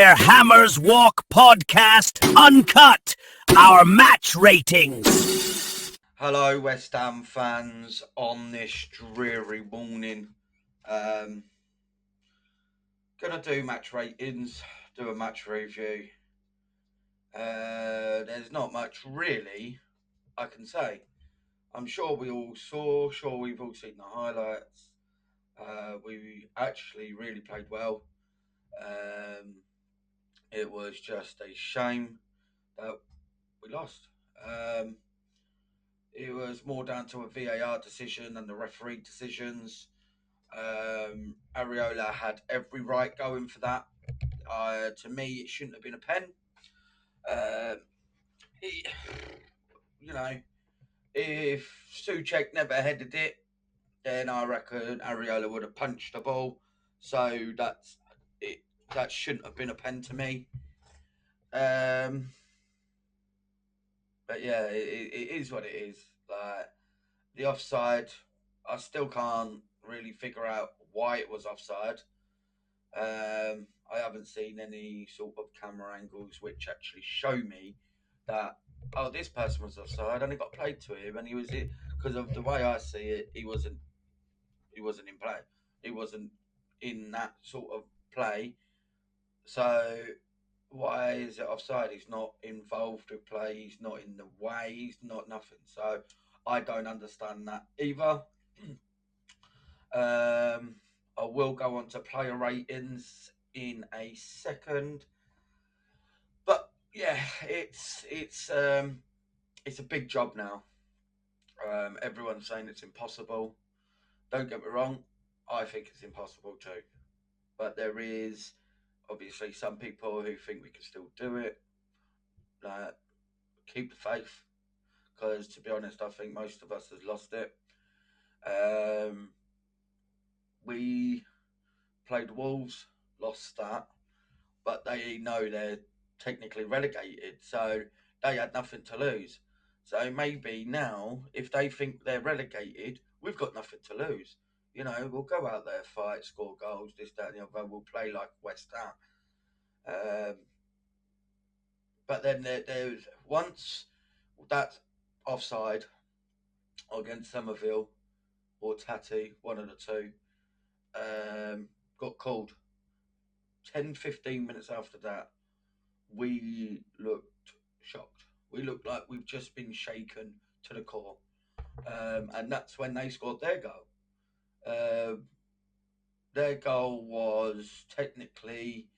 Their Hammers Walk podcast uncut. Our match ratings. Hello, West Ham fans. On this dreary morning, gonna do match ratings, do a match review. There's not much really I can say. I'm sure we all saw. Sure, we've all seen the highlights. We actually really played well. Um, it was just a shame that we lost. Um, it was more down to a VAR decision and the referee decisions. Areola had every right going for that. To me, it shouldn't have been a pen. Uh, it, you know, if Souček never headed it, then I reckon Areola would have punched the ball. So that's it. That shouldn't have been a pen to me. But yeah, it is what it is. Like the offside, I still can't really figure out why it was offside. I haven't seen any sort of camera angles which actually show me that this person was offside and it got played to him and he was it because of the way I see it. He wasn't in play. He wasn't in that sort of play. So why is it offside? He's not involved with play. He's not in the way. He's not nothing. So I don't understand that either. I will go on to player ratings in a second, but yeah, it's a big job now. Everyone's saying it's impossible. Don't get me wrong, I think it's impossible too. But there is obviously some people who think we can still do it. Uh, Keep the faith, because to be honest, I think most of us has lost it. Um, we played Wolves, lost that, but they know they're technically relegated, so they had nothing to lose. So maybe now, if they think they're relegated, we've got nothing to lose. We'll go out there, fight, score goals, this, that, and the other. We'll play like West Ham. Um, but then there's once that offside against Somerville or Tati, one of the two, got called. 10-15 minutes after that, we looked shocked. We looked like we've just been shaken to the core. And that's when they scored their goal. Um their goal was technically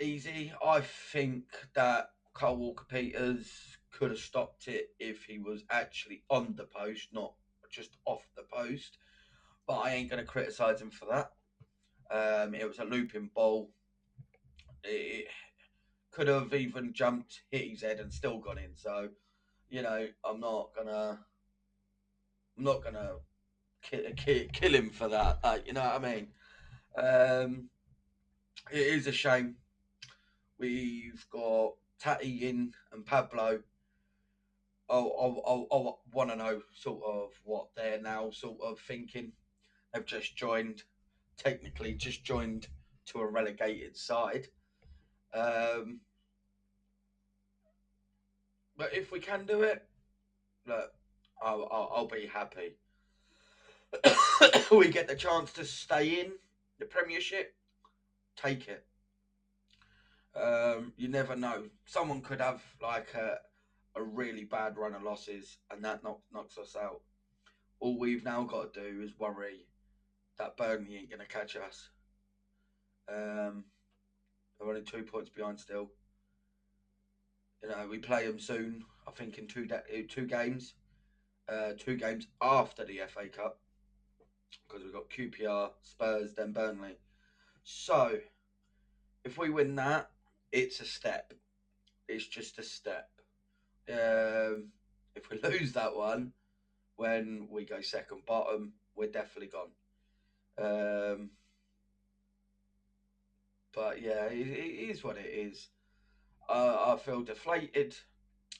easy. I think that Kyle Walker Peters could have stopped it if he was actually on the post, not just off the post. But I ain't going to criticise him for that. It was a looping ball. It could have even jumped, hit his head, and still gone in. So, I'm not gonna kill him for that. You know what I mean? Um, it is a shame. We've got Tati in and Pablo. I want to know sort of what they're now sort of thinking. They've just joined, technically just joined to a relegated side. Um, but if we can do it, look, I'll be happy. We get the chance to stay in the Premiership, take it. You never know. Someone could have like a really bad run of losses, and that knocks us out. All we've now got to do is worry that Burnley ain't going to catch us. They're only 2 points behind still. We play them soon. I think in two games, 2 games after the FA Cup, because we've got QPR, Spurs, then Burnley. So if we win that, it's a step. It's just a step. If we lose that one, when we go second bottom, we're definitely gone. Um, but yeah, it is what it is. I feel deflated.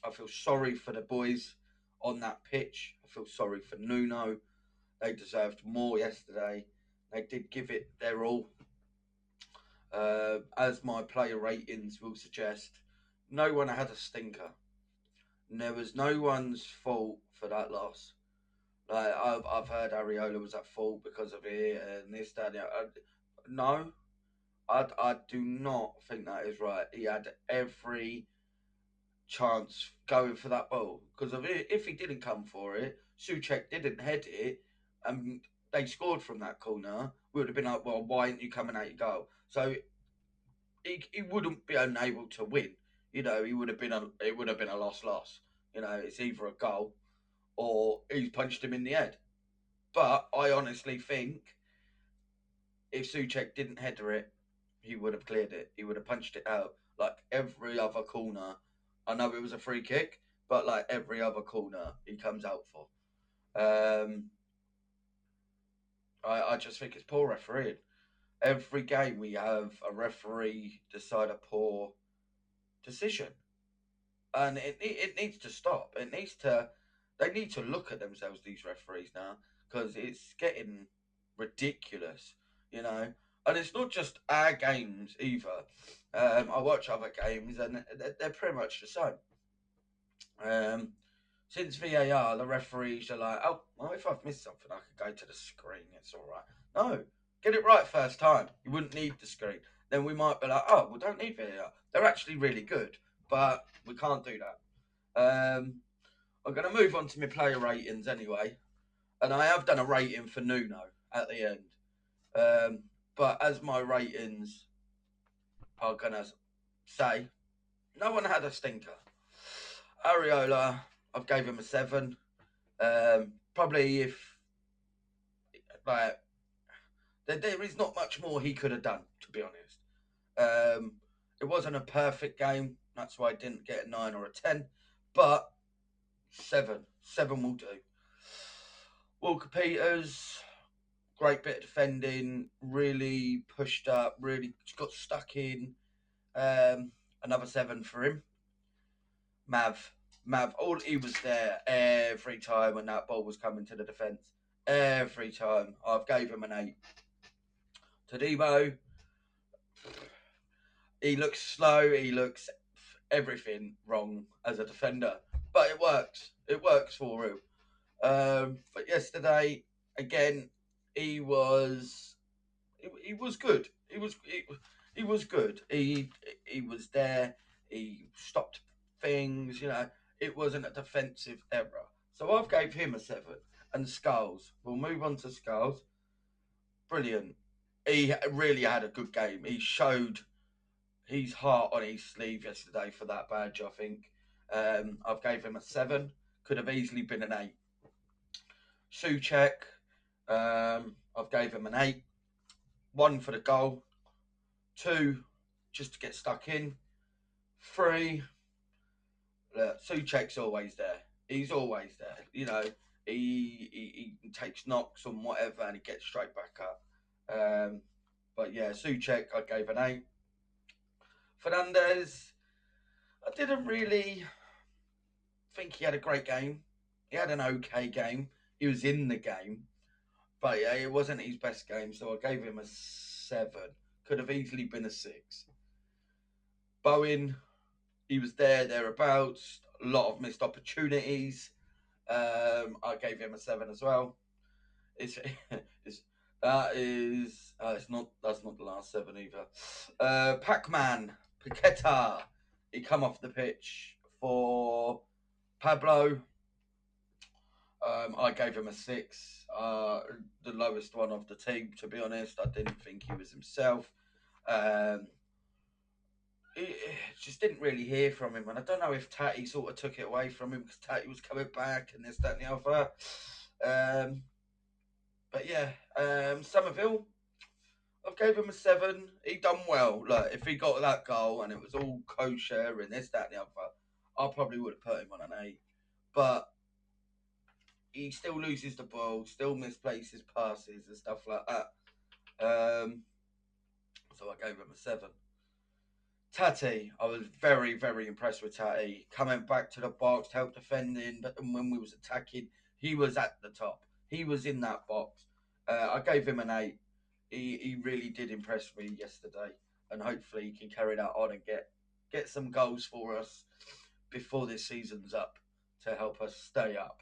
I feel sorry for the boys on that pitch. I feel sorry for Nuno. They deserved more yesterday. They did give it their all. As my player ratings will suggest, no one had a stinker. And there was no one's fault for that loss. Like I've heard Ariola was at fault because of it and this that. No, I do not think that is right. He had every chance going for that ball because of it. If he didn't come for it, Suchek didn't head it, and they scored from that corner. We would have been like, well, why aren't you coming out your goal? So he wouldn't be unable to win. You know, it would have been a loss. You know, it's either a goal or he's punched him in the head. But I honestly think if Suchek didn't header it, he would have cleared it. He would have punched it out like every other corner. I know it was a free kick, but like every other corner, he comes out for. Um, I just think it's poor refereeing. Every game we have a referee decide a poor decision, and it needs to stop. It needs to. They need to look at themselves. These referees now, because it's getting ridiculous. You know, and it's not just our games either. I watch other games, and they're pretty much the same. Um, since VAR, the referees are like, oh, well, if I've missed something, I could go to the screen. It's all right. No, get it right first time. You wouldn't need the screen. Then we might be like, oh, we don't need VAR. They're actually really good, but we can't do that. I'm going to move on to my player ratings anyway, and I have done a rating for Nuno at the end. Um, but as my ratings are going to say, no one had a stinker. Ariola, I've gave him a 7. Probably if like there is not much more he could have done, to be honest. Um, it wasn't a perfect game. That's why I didn't get a 9 or a 10, but 7 will do. Walker Peters, great bit of defending, really pushed up, really got stuck in. Another 7 for him. Mav, all he was there every time when that ball was coming to the defence. Every time, I've gave him an 8. Todibo, he looks slow. He looks everything wrong as a defender, but it works. It works for him. But yesterday, again, he was he was good. He was good. He was there. He stopped things. You know, it wasn't a defensive error. So I've gave him a 7. And Skulls. We'll move on to Skulls. Brilliant. He really had a good game. He showed his heart on his sleeve yesterday for that badge. I think. I've gave him a 7. Could have easily been an 8. Suchek. I've gave him an 8. 1 for the goal. 2 just to get stuck in. 3, Suchek's always there. He's always there. You know, he takes knocks and whatever, and he gets straight back up. But yeah, Suchek, I gave an 8. Fernandez, I didn't really think he had a great game. He had an okay game. He was in the game, but yeah, it wasn't his best game, so I gave him a 7. Could have easily been a 6. Bowen, he was thereabouts. A lot of missed opportunities. I gave him a 7 as well. It's, it's that is it's not that's not the last 7 either. Pac-Man Paqueta, he come off the pitch for Pablo. I gave him a 6. The lowest one of the team, to be honest. I didn't think he was himself. Um, just didn't really hear from him, and I don't know if Tatty sort of took it away from him because Tatty was coming back and this, that, and the other. Um, but yeah, Somerville, I've gave him a 7. He done well. Like if he got that goal and it was all kosher and this, that, and the other, I probably would have put him on an 8. But he still loses the ball, still misplaces passes and stuff like that. So I gave him a 7. Tati, I was very, very impressed with Tati. Coming back to the box to help defending, but then when we was attacking, he was at the top. He was in that box. I gave him an 8. He really did impress me yesterday. and hopefully he can carry that on and get some goals for us before this season's up to help us stay up.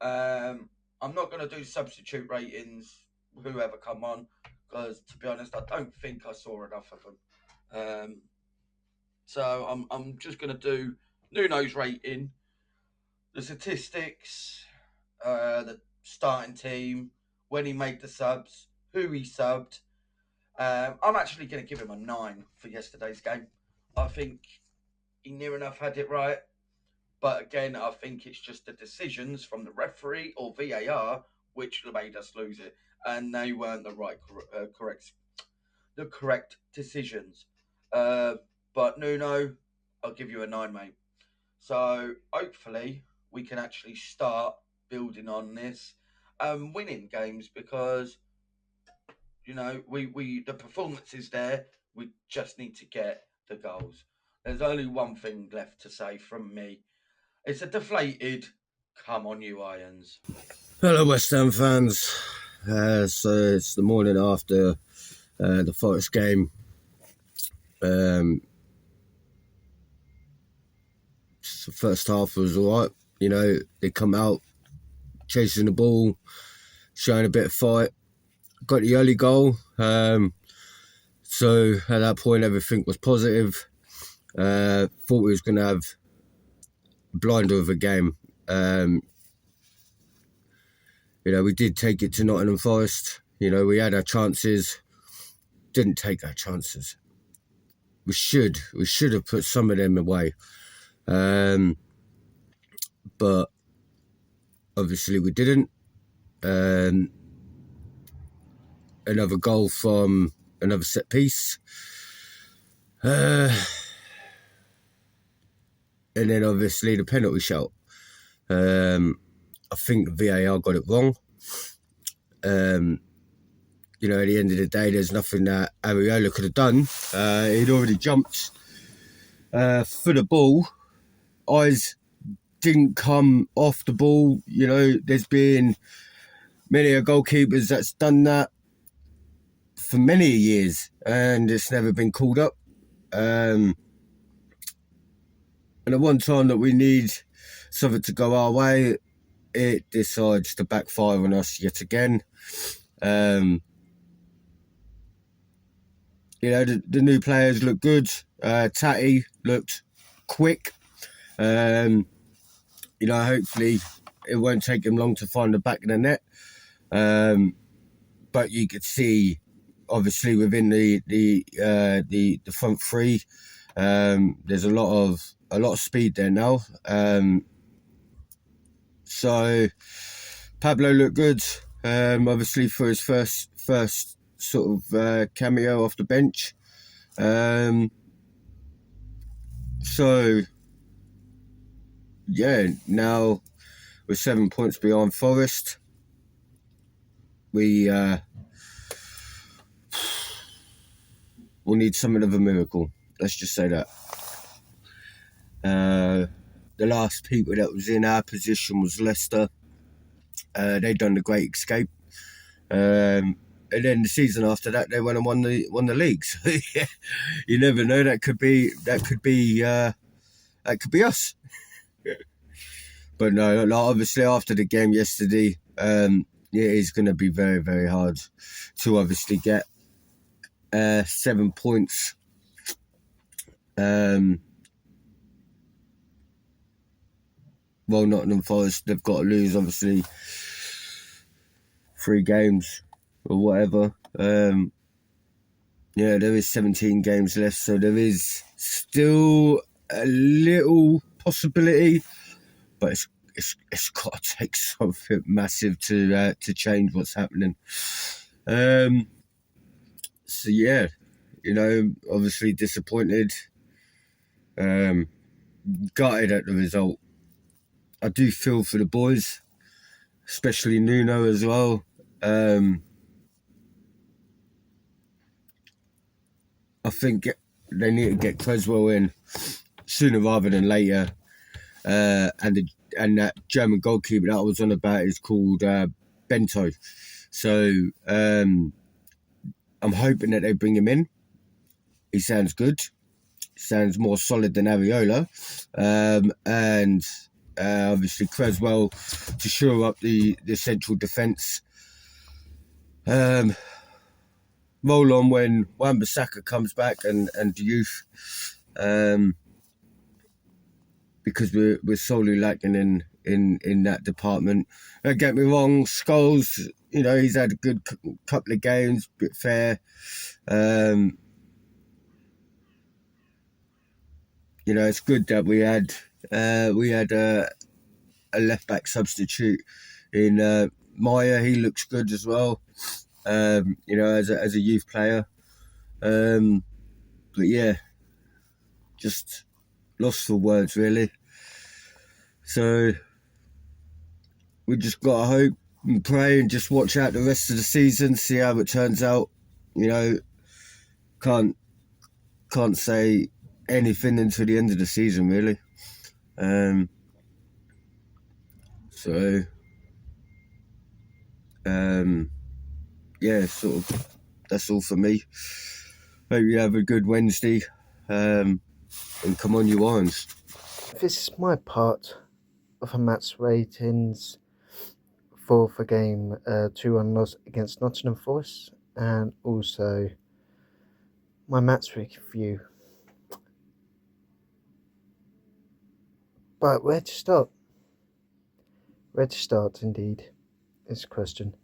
I'm not going to do substitute ratings, whoever come on, because to be honest, I don't think I saw enough of them. So I'm just going to do Nuno's rating, the statistics, the starting team, when he made the subs, who he subbed. I'm actually going to give him a 9 for yesterday's game. I think he near enough had it right. But again, I think it's just the decisions from the referee or VAR which made us lose it. And they weren't the correct decisions. But Nuno, I'll give you a 9, mate. So hopefully we can actually start building on this and winning games, because we the performance is there. We just need to get the goals. There's only one thing left to say from me. It's a deflated come on you Irons. Hello West Ham fans. So it's the morning after the Forest game. The first half was alright. They come out chasing the ball, showing a bit of fight. Got the early goal. So at that point everything was positive. Thought we was going to have a blinder of a game. We did take it to Nottingham Forest. We had our chances, didn't take our chances. We should have put some of them away. But obviously we didn't. Another goal from another set piece. And then obviously the penalty shot. I think VAR got it wrong. At the end of the day, there's nothing that Areola could have done. He'd already jumped for the ball. Eyes didn't come off the ball. There's been many goalkeepers that's done that for many years, and it's never been called up. And the one time that we need something to go our way, it decides to backfire on us yet again. The new players look good. Tatty looked quick. Hopefully it won't take him long to find the back of the net. But you could see, obviously, within the front three, there's a lot of speed there now. So Pablo looked good, obviously for his first sort of cameo off the bench. So yeah, now we're 7 points behind Forest. We'll need something of a miracle. Let's just say that. The last people that was in our position was Leicester. They'd done the Great Escape. And then the season after that, they went and won the league. So yeah, you never know. That could be us. But no, obviously after the game yesterday, it's going to be very, very hard to obviously get 7 points. Nottingham Forest, they've got to lose, obviously, 3 games or whatever. There is 17 games left, so there is still a little possibility, but it's got to take something massive to change what's happening. So yeah, obviously disappointed, gutted at the result. I do feel for the boys, especially Nuno as well. I think they need to get Creswell in sooner rather than later. And that German goalkeeper that I was on about is called Bento. So I'm hoping that they bring him in. he sounds good. Sounds more solid than Areola. And obviously Creswell to shore up the central defence. Roll on when Wan-Bissaka comes back and Diouf, because we're solely lacking in that department. Don't get me wrong, Scholes, he's had a good couple of games, bit fair. It's good that we had a left back substitute in Maya. He looks good as well. As a youth player. But yeah, just lost for words really. So we just gotta hope and pray and just watch out the rest of the season, see how it turns out. Can't say anything until the end of the season really. Yeah, sort of. That's all for me. Hope you have a good Wednesday. And come on, you Irons. This is my part of the match ratings for the game 2-1 loss against Nottingham Forest, and also my match review. But where to start? Where to start, indeed, is the question.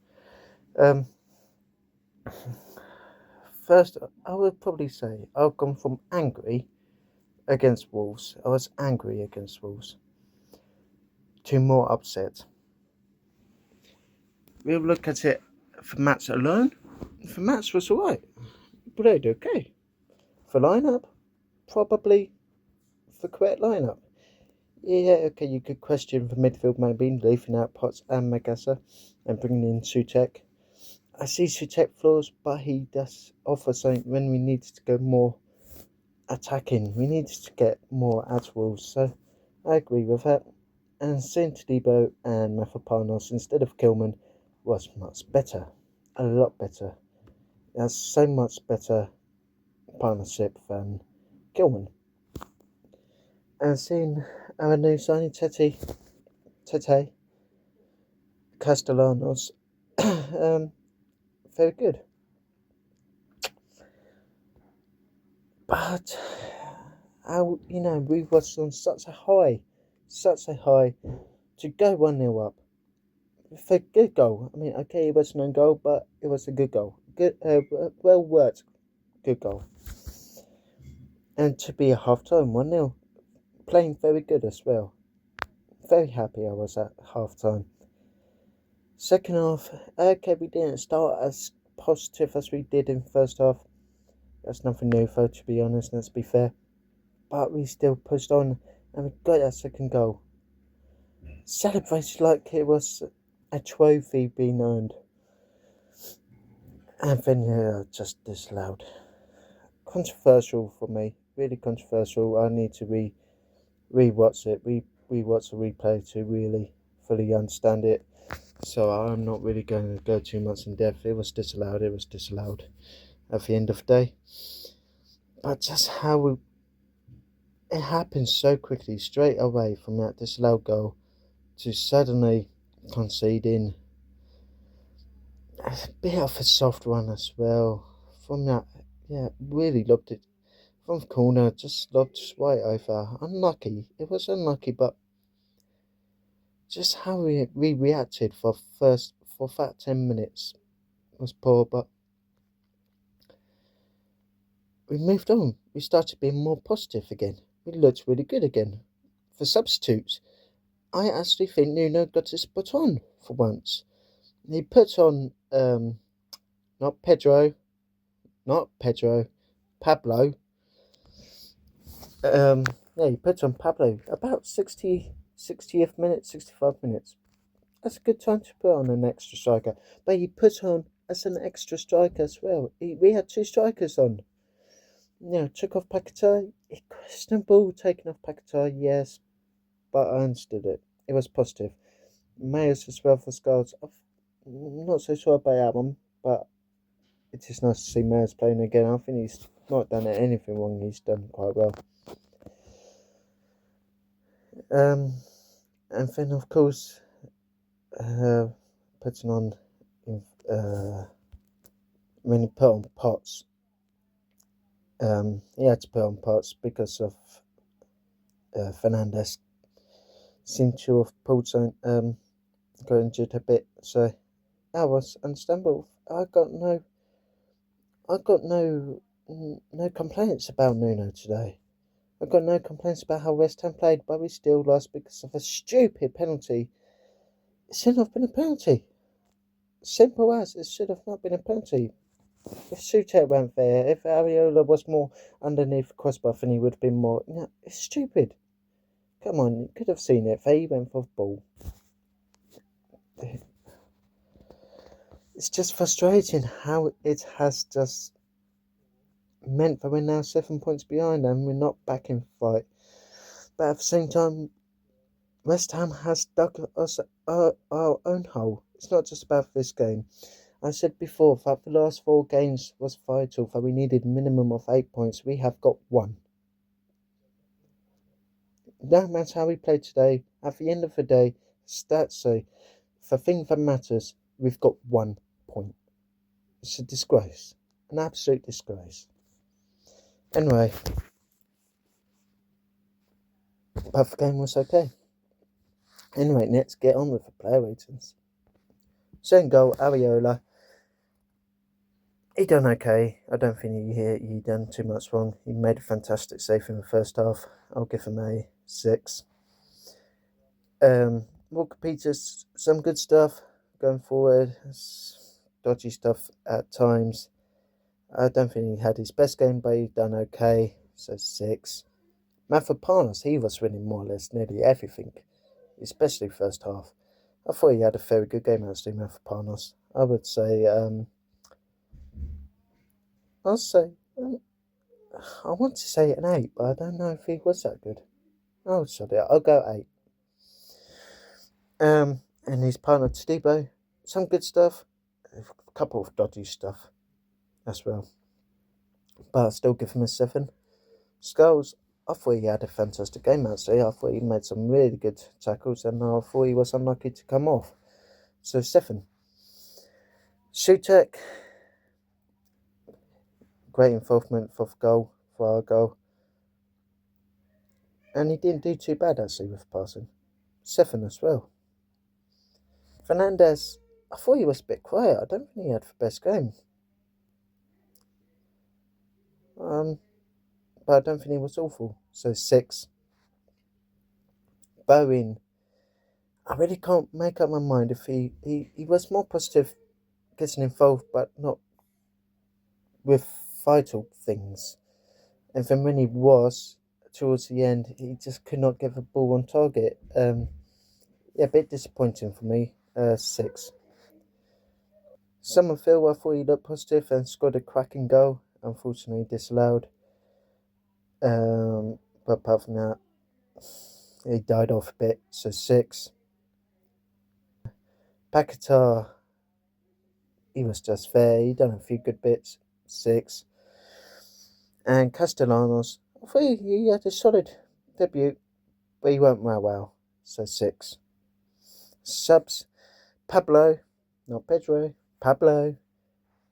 First, I would probably say I've gone from angry against Wolves. I was angry against Wolves to more upset. We'll look at it for match alone. The match was alright. Played okay. For lineup, probably the correct lineup. Yeah, okay, you could question the midfield maybe, leaving out Potts and Magassa and bringing in Souček. I see Souček flaws, but he does offer something when we need to go more attacking. We need to get more at Wolves, so I agree with that. And Sintadibo and Mafropanos instead of Kilman was much better. A lot better. That's so much better partnership than Kilman. And seeing our new signing, Tete Castellanos, very good. But we was on such a high to go 1-0 up. For a good goal. I mean, okay, it wasn't a goal, but it was a good goal. Good, well worked, good goal. And to be a half time 1-0, playing very good as well. Very happy I was at half time. Second half, okay, we didn't start as positive as we did in first half. That's nothing new though, to be honest, let's be fair. But we still pushed on and we got that second goal. Celebrated like it was a trophy being earned. And then just disallowed. Controversial for me, really controversial. I need to re-watch it, re-watch the replay to really fully understand it. So I'm not really going to go too much in depth. It was disallowed at the end of the day. But just how it happened so quickly, straight away from that disallowed goal to suddenly conceding. A bit of a soft one as well. From that, really loved it. From the corner, just lobbed right over. Unlucky. It was unlucky, but just how we reacted for that 10 minutes was poor, but we moved on. We started being more positive again. We looked really good again. For substitutes, I actually think Nuno got his spot on for once. He put on Pablo. He put on Pablo about 60th minute, 65 minutes. That's a good time to put on an extra striker. But he put on as an extra striker as well. We had two strikers on. Took off Paquetá. Questionable taking off Paquetá, yes. But I understood it. It was positive. Mayers as well for Scholes. I'm not so sure about that one, but it is nice to see Mayers playing again. I think he's not done anything wrong. He's done quite well. And then of course, putting on when he put on Potts, he had to put on Potts because of Fernandez seemed to have pulled something, got injured a bit, so that was understandable. I got no complaints about Nuno today. I got no complaints about how West Ham played, but we still lost because of a stupid penalty. It shouldn't have been a penalty. Simple as, it should have not been a penalty. If Souček weren't there, if Areola was more underneath the crossbar, then he would have been more. No, it's stupid. Come on, you could have seen it. He went for the ball. It's just frustrating how it has just meant that we're now 7 points behind and we're not back in fight. But at the same time, West Ham has dug us our own hole. It's not just about this game. I said before that the last 4 games was vital, that we needed a minimum of 8 points. We have got 1. No matter how we play today, at the end of the day, stats say, the thing that matters, we've got 1 point. It's a disgrace. An absolute disgrace. Anyway, but the game was okay. Anyway, let's get on with the player ratings. Second goal, Areola. He done okay. I don't think he done too much wrong. He made a fantastic save in the first half. I'll give him a 6. Walker Peters, some good stuff going forward. Dodgy stuff at times. I don't think he had his best game, but he done okay. So 6. Mavropanos, he was winning more or less nearly everything, especially first half. I thought he had a very good game actually, Mavropanos. I would say, I want to say an 8, but I don't know if he was that good. Oh, sorry, I'll go 8. And his partner Todibo, some good stuff, a couple of dodgy stuff as well. But I'll still give him a 7. Scholes, I thought he had a fantastic game actually. I thought he made some really good tackles and I thought he was unlucky to come off. So 7. Souček, great involvement for our goal. And he didn't do too bad actually with passing. 7 as well. Fernandez, I thought he was a bit quiet. I don't think he had the best game. But I don't think he was awful. So 6. Bowen, I really can't make up my mind if he was more positive getting involved, but not with vital things. And then when he was, towards the end, he just could not get the ball on target. A bit disappointing for me. 6. Summerfield, I thought he looked positive and scored a cracking goal. Unfortunately disallowed. But apart from that, he died off a bit, so 6. Paquetá, he was just fair. He done a few good bits, 6. And Castellanos, I thought he had a solid debut, but he went well, so 6. Subs, Pablo, not Pedro, Pablo.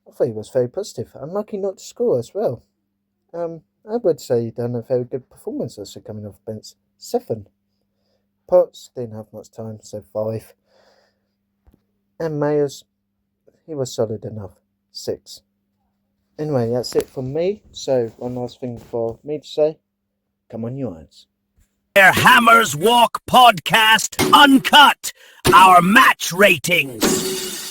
I thought he was very positive. Unlucky not to score as well. I would say he done a very good performance also coming off bench. 7. Potts didn't have much time, so 5. And Mayers, he was solid enough. 6. Anyway, that's it from me. So one last thing for me to say. Come on, you Irons. Their Hammers Walk podcast uncut. Our match ratings.